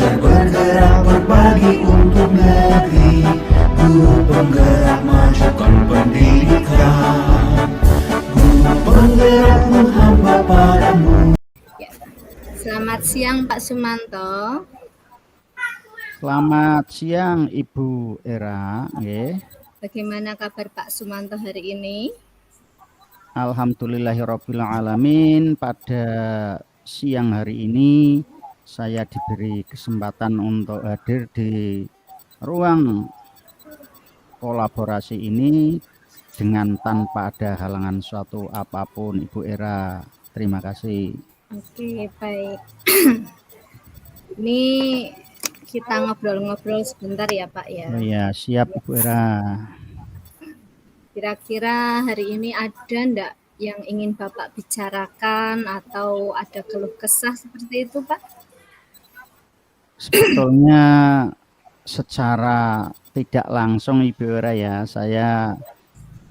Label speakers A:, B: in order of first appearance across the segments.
A: Belajar bergerak berbagi untuk negeri, guru penggerak majukan pendidikan, guru penggerak menghamba padamu.
B: Selamat siang Pak Sumanto.
C: Selamat siang Ibu Era.
B: Bagaimana kabar Pak Sumanto hari ini?
C: Alhamdulillahirabbil alamin. Pada siang hari ini saya diberi kesempatan untuk hadir di ruang kolaborasi ini dengan tanpa ada halangan suatu apapun, Ibu Era. Terima kasih.
B: Oke, baik. Ini kita ngobrol-ngobrol sebentar ya Pak ya.
C: Ya, siap Ibu Era.
B: Kira-kira hari ini ada enggak yang ingin Bapak bicarakan atau ada keluh kesah seperti itu Pak?
C: Sebetulnya secara tidak langsung Ibu Era ya, saya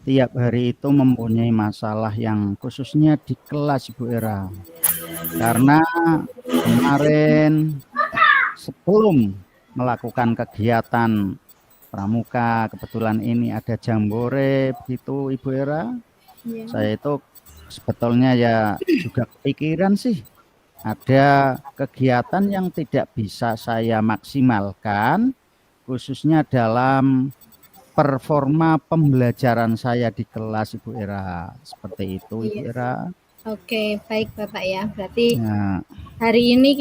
C: tiap hari itu mempunyai masalah yang khususnya di kelas Ibu Era. Karena kemarin sebelum melakukan kegiatan pramuka, kebetulan ini ada jambore begitu Ibu Era.
B: Ya.
C: Saya itu sebetulnya ya juga kepikiran sih, ada kegiatan yang tidak bisa saya maksimalkan khususnya dalam performa pembelajaran saya di kelas Ibu Era. Seperti itu Ibu Era.
B: Oke, baik Bapak ya. Berarti
C: Ya.
B: hari ini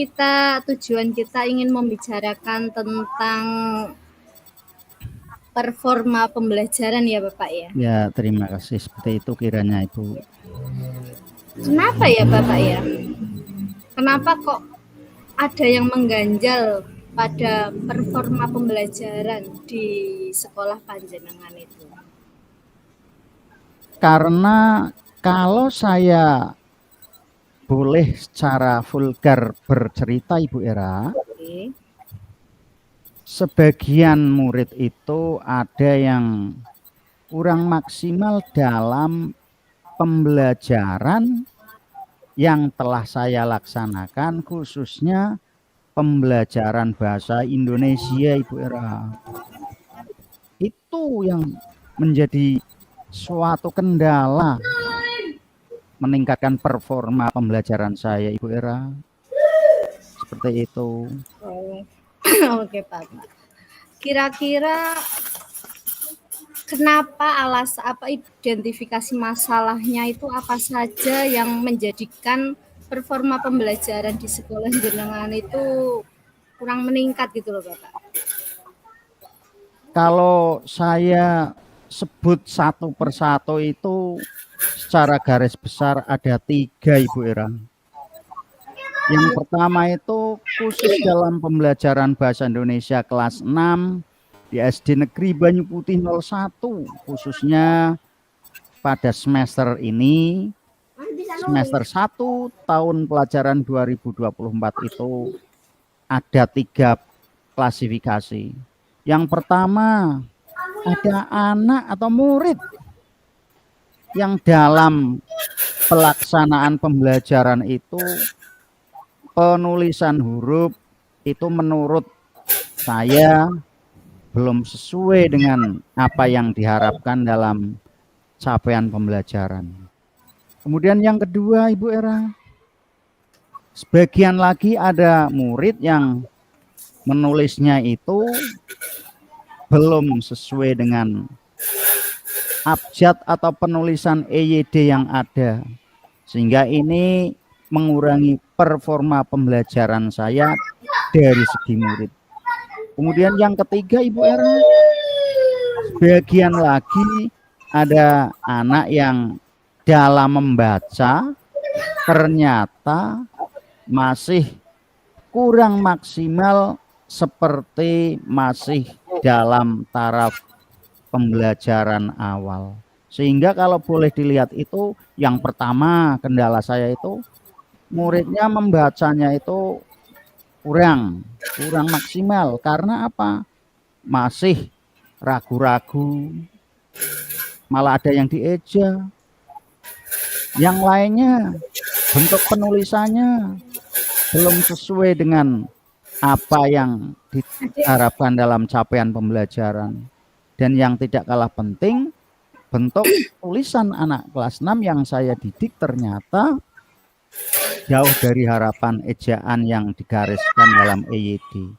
B: tujuan kita ingin membicarakan tentang performa pembelajaran ya Bapak ya.
C: Ya, terima kasih. Seperti itu kiranya Ibu.
B: Kenapa ya Bapak ya? Kenapa kok ada yang mengganjal pada performa pembelajaran di sekolah panjenengan itu?
C: Karena kalau saya boleh secara vulgar bercerita Ibu Era,
B: Oke.
C: sebagian murid itu ada yang kurang maksimal dalam pembelajaran yang telah saya laksanakan, khususnya pembelajaran bahasa Indonesia Ibu Era. Itu yang menjadi suatu kendala meningkatkan performa pembelajaran saya Ibu Era. Seperti itu.
B: Oke Pak. Kira-kira kenapa identifikasi masalahnya itu apa saja yang menjadikan performa pembelajaran di sekolah jenengan itu kurang meningkat gitu loh Bapak?
C: Kalau saya sebut satu persatu itu secara garis besar ada 3 Ibu Era. Yang pertama itu khusus dalam pembelajaran bahasa Indonesia kelas 6 di SD Negeri Banyu Putih 01, khususnya pada semester ini, semester 1 tahun pelajaran 2024 itu ada 3 klasifikasi. Yang pertama, ada anak atau murid yang dalam pelaksanaan pembelajaran itu penulisan huruf itu menurut saya belum sesuai dengan apa yang diharapkan dalam capaian pembelajaran. Kemudian yang kedua Ibu Era, sebagian lagi ada murid yang menulisnya itu belum sesuai dengan abjad atau penulisan EYD yang ada, sehingga ini mengurangi performa pembelajaran saya dari segi murid. Kemudian yang ketiga Ibu Era, sebagian lagi ada anak yang dalam membaca ternyata masih kurang maksimal seperti masih dalam taraf pembelajaran awal. Sehingga kalau boleh dilihat itu yang pertama kendala saya itu muridnya membacanya itu kurang maksimal. Karena apa? Masih ragu-ragu, malah ada yang dieja. Yang lainnya bentuk penulisannya belum sesuai dengan apa yang
B: Adik,
C: diharapkan dalam capaian pembelajaran. Dan yang tidak kalah penting, bentuk tulisan anak kelas 6 yang saya didik ternyata jauh dari harapan ejaan yang digariskan dalam EYD.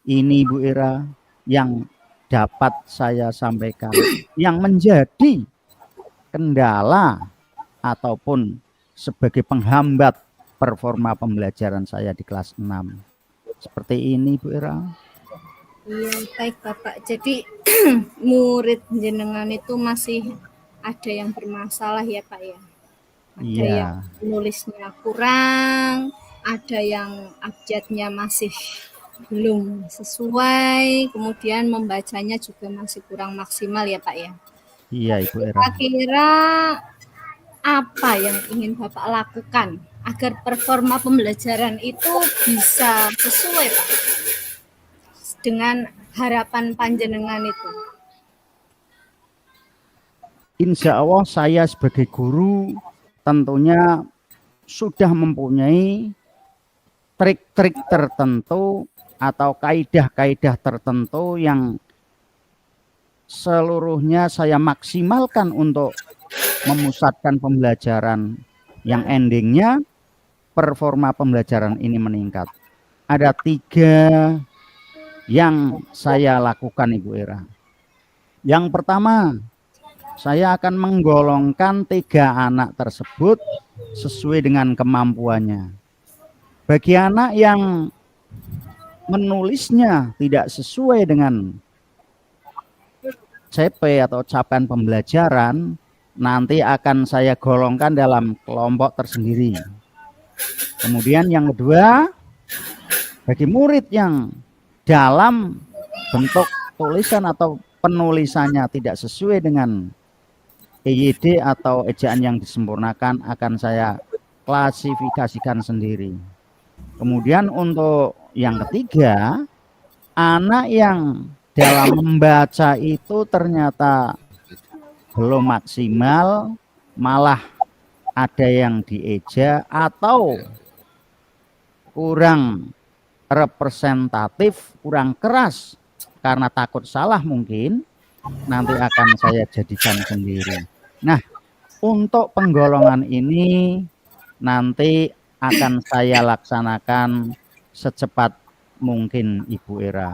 C: Ini Bu Ira yang dapat saya sampaikan, yang menjadi kendala ataupun sebagai penghambat performa pembelajaran saya di kelas 6. Seperti ini Bu Ira.
B: iya baik Bapak. Jadi murid jenengan itu masih ada yang bermasalah ya Pak ya. Ada yang
C: Iya,
B: nulisnya kurang, ada yang abjadnya masih belum sesuai, kemudian membacanya juga masih kurang maksimal ya Pak ya.
C: iya Ibu Ira.
B: Kira-kira apa yang ingin Bapak lakukan agar performa pembelajaran itu bisa sesuai Pak dengan harapan panjenengan itu?
C: Insya Allah saya sebagai guru tentunya sudah mempunyai trik-trik tertentu atau kaidah-kaidah tertentu yang seluruhnya saya maksimalkan untuk memusatkan pembelajaran yang endingnya performa pembelajaran ini meningkat. Ada 3 yang saya lakukan Ibu Ira. Yang pertama, saya akan menggolongkan 3 anak tersebut sesuai dengan kemampuannya. Bagi anak yang menulisnya tidak sesuai dengan CP atau capaian pembelajaran, nanti akan saya golongkan dalam kelompok tersendiri. Kemudian yang kedua, bagi murid yang dalam bentuk tulisan atau penulisannya tidak sesuai dengan EYD atau ejaan yang disempurnakan, akan saya klasifikasikan sendiri. Kemudian untuk yang ketiga, anak yang dalam membaca itu ternyata belum maksimal, malah ada yang dieja atau kurang representatif, kurang keras karena takut salah mungkin, nanti akan saya jadikan sendiri. Nah, untuk penggolongan ini nanti akan saya laksanakan secepat mungkin Ibu Ira.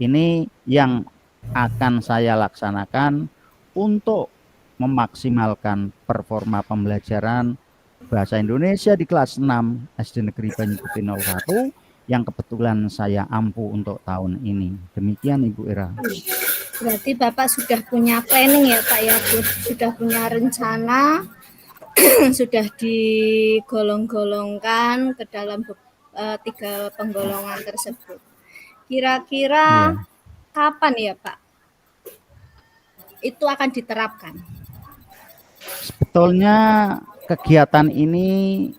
C: Ini yang akan saya laksanakan untuk memaksimalkan performa pembelajaran bahasa Indonesia di kelas 6 SD Negeri Banyukuti 01 yang kebetulan saya ampu untuk tahun ini. Demikian Ibu Ira.
B: Berarti Bapak sudah punya planning ya Pak ya, sudah punya rencana, sudah digolong-golongkan ke dalam 3 penggolongan tersebut. Kira-kira
C: Ya.
B: kapan ya Pak itu akan diterapkan?
C: Sebetulnya kegiatan ini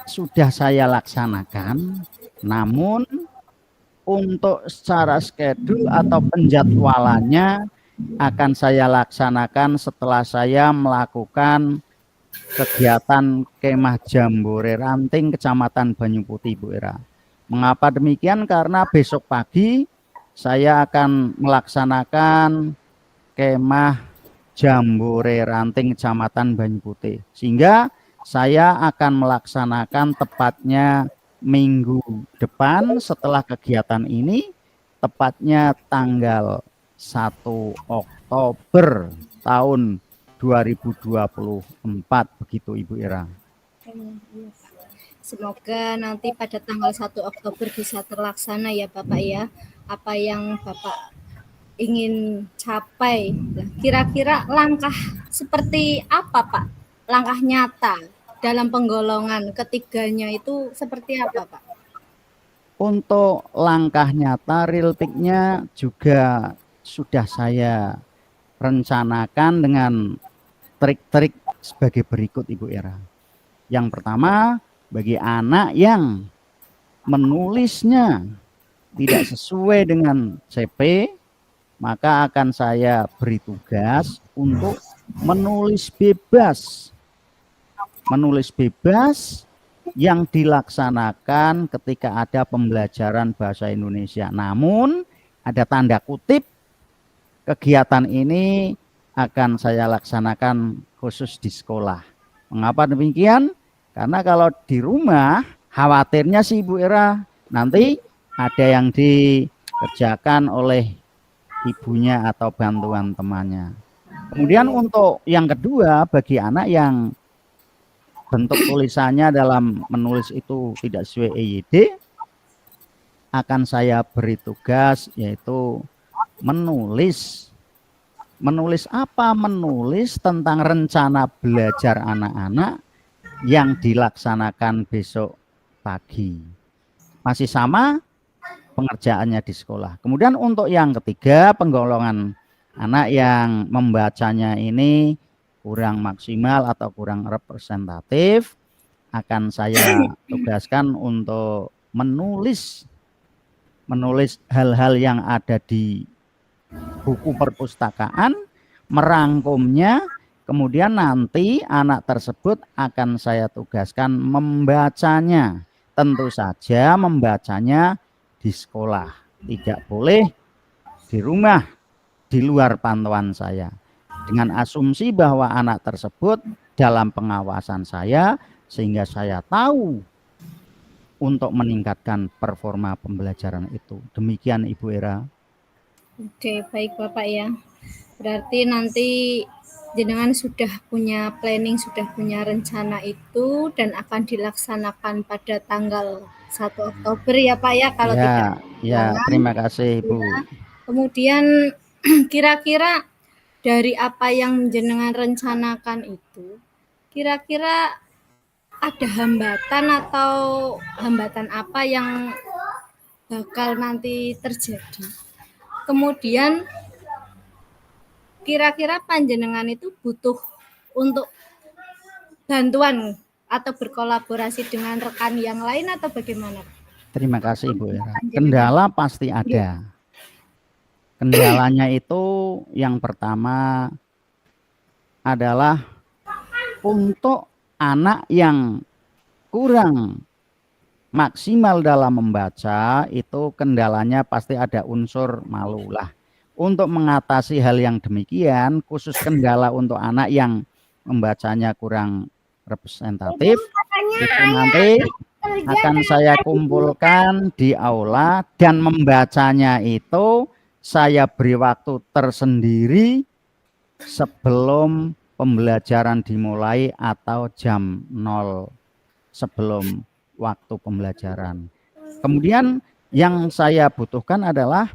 C: sudah saya laksanakan, namun untuk secara schedule atau penjadwalannya akan saya laksanakan setelah saya melakukan kegiatan kemah Jambore Ranting Kecamatan Banyuputih Bu Ira. Mengapa demikian? Karena besok pagi saya akan melaksanakan kemah Jambore Ranting Kecamatan Banyuputih, sehingga saya akan melaksanakan tepatnya minggu depan setelah kegiatan ini, tepatnya tanggal 1 Oktober tahun 2024, begitu Ibu Ira.
B: Semoga nanti pada tanggal 1 Oktober bisa terlaksana ya Bapak ya, apa yang Bapak ingin capai. Nah, kira-kira langkah seperti apa Pak? Langkah nyata dalam penggolongan ketiganya itu seperti apa Pak?
C: Untuk langkah nyata real pick-nya juga sudah saya rencanakan dengan trik-trik sebagai berikut Ibu Ira. Yang pertama, bagi anak yang menulisnya tidak sesuai dengan CP, maka akan saya beri tugas untuk menulis bebas. Menulis bebas yang dilaksanakan ketika ada pembelajaran bahasa Indonesia. Namun ada tanda kutip, kegiatan ini akan saya laksanakan khusus di sekolah. Mengapa demikian? Karena kalau di rumah khawatirnya sih Ibu Era nanti ada yang dikerjakan oleh ibunya atau bantuan temannya. Kemudian untuk yang kedua, bagi anak yang bentuk tulisannya dalam menulis itu tidak sesuai EYD, akan saya beri tugas yaitu menulis. Menulis apa? Menulis tentang rencana belajar anak-anak yang dilaksanakan besok pagi. Masih sama pengerjaannya di sekolah. Kemudian untuk yang ketiga, penggolongan anak yang membacanya ini kurang maksimal atau kurang representatif, akan saya tugaskan untuk menulis hal-hal yang ada di buku perpustakaan, merangkumnya, kemudian nanti anak tersebut akan saya tugaskan membacanya. Tentu saja membacanya di sekolah, tidak boleh di rumah, di luar pantauan saya. Dengan asumsi bahwa anak tersebut dalam pengawasan saya, sehingga saya tahu untuk meningkatkan performa pembelajaran itu. Demikian Ibu Era.
B: Oke, baik Bapak ya. Berarti nanti jenengan sudah punya planning, sudah punya rencana itu dan akan dilaksanakan pada tanggal 1 Oktober ya Pak ya, kalau tidak
C: Ya, terima kasih Ibu.
B: ya. Kemudian kira-kira dari apa yang jenengan rencanakan itu, kira-kira ada hambatan atau hambatan apa yang bakal nanti terjadi? Kemudian kira-kira panjenengan itu butuh untuk bantuan atau berkolaborasi dengan rekan yang lain atau bagaimana?
C: Terima kasih Ibu Era. Kendala pasti ada. Kendalanya itu yang pertama adalah untuk anak yang kurang maksimal dalam membaca, itu kendalanya pasti ada unsur malu lah. Untuk mengatasi hal yang demikian, khusus kendala untuk anak yang membacanya kurang representatif, itu nanti akan saya kumpulkan di aula dan membacanya itu saya beri waktu tersendiri sebelum pembelajaran dimulai atau jam 0 sebelum waktu pembelajaran. Kemudian yang saya butuhkan adalah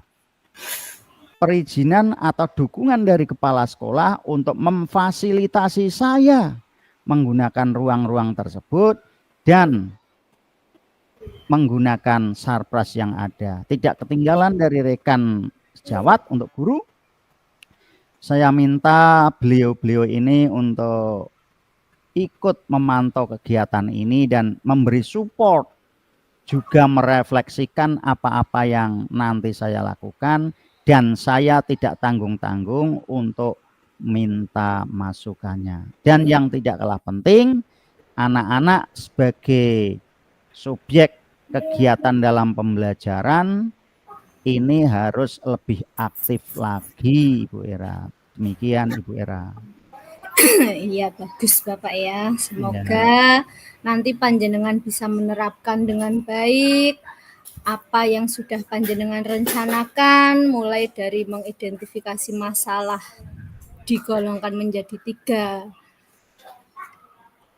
C: perizinan atau dukungan dari kepala sekolah untuk memfasilitasi saya menggunakan ruang-ruang tersebut dan menggunakan sarpras yang ada. Tidak ketinggalan dari rekan sejawat untuk guru, saya minta beliau-beliau ini untuk ikut memantau kegiatan ini dan memberi support, juga merefleksikan apa-apa yang nanti saya lakukan, dan saya tidak tanggung-tanggung untuk minta masukannya. Dan yang tidak kalah penting, anak-anak sebagai subjek kegiatan dalam pembelajaran ini harus lebih aktif lagi Ibu Era. Demikian Ibu Era.
B: Iya, bagus Bapak ya. Semoga nanti panjenengan bisa menerapkan dengan baik apa yang sudah panjenengan rencanakan, mulai dari mengidentifikasi masalah digolongkan menjadi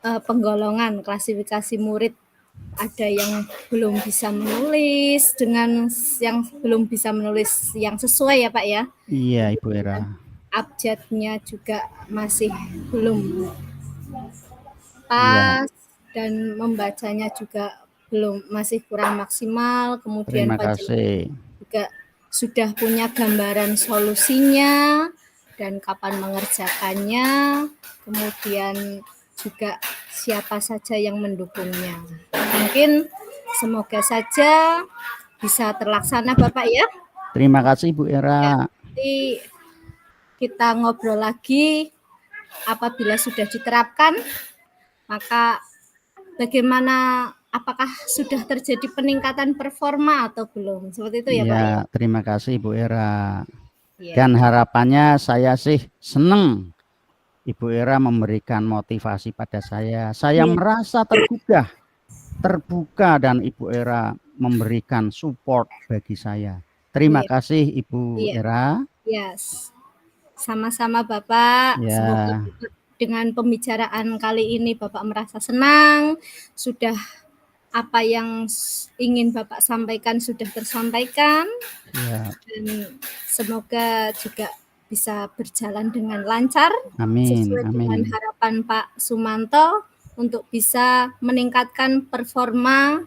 B: 3 penggolongan klasifikasi murid. Ada yang belum bisa menulis dengan yang belum bisa menulis yang sesuai ya Pak ya.
C: Iya Ibu Era.
B: Abjadnya juga masih belum pas dan membacanya juga masih kurang maksimal. Kemudian
C: Terima kasih.
B: juga sudah punya gambaran solusinya dan kapan mengerjakannya, kemudian juga siapa saja yang mendukungnya. Mungkin semoga saja bisa terlaksana Bapak ya.
C: Terima kasih Bu Era.
B: Nanti kita ngobrol lagi apabila sudah diterapkan, maka bagaimana, apakah sudah terjadi peningkatan performa atau belum? Seperti itu ya Pak ya?
C: Ya, terima kasih Ibu Era.
B: Iya.
C: Dan harapannya saya sih senang Ibu Era memberikan motivasi pada saya. Saya
B: Iya.
C: merasa tergugah, terbuka, dan Ibu Era memberikan support bagi saya. Terima
B: Iya.
C: kasih Ibu
B: Iya.
C: Era.
B: Yes. Sama-sama Bapak. Semoga
C: Ya,
B: dengan pembicaraan kali ini Bapak merasa senang, sudah apa yang ingin Bapak sampaikan sudah tersampaikan,
C: ya.
B: dan semoga juga bisa berjalan dengan lancar
C: Amin,
B: sesuai dengan
C: amin.
B: harapan Pak Sumanto untuk bisa meningkatkan performa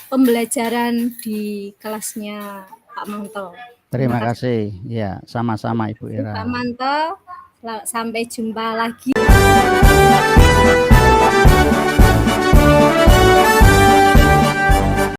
B: pembelajaran di kelasnya Pak Manto.
C: Terima kasih. Ya, sama-sama Ibu Era.
B: Pak Manto, sampai jumpa lagi.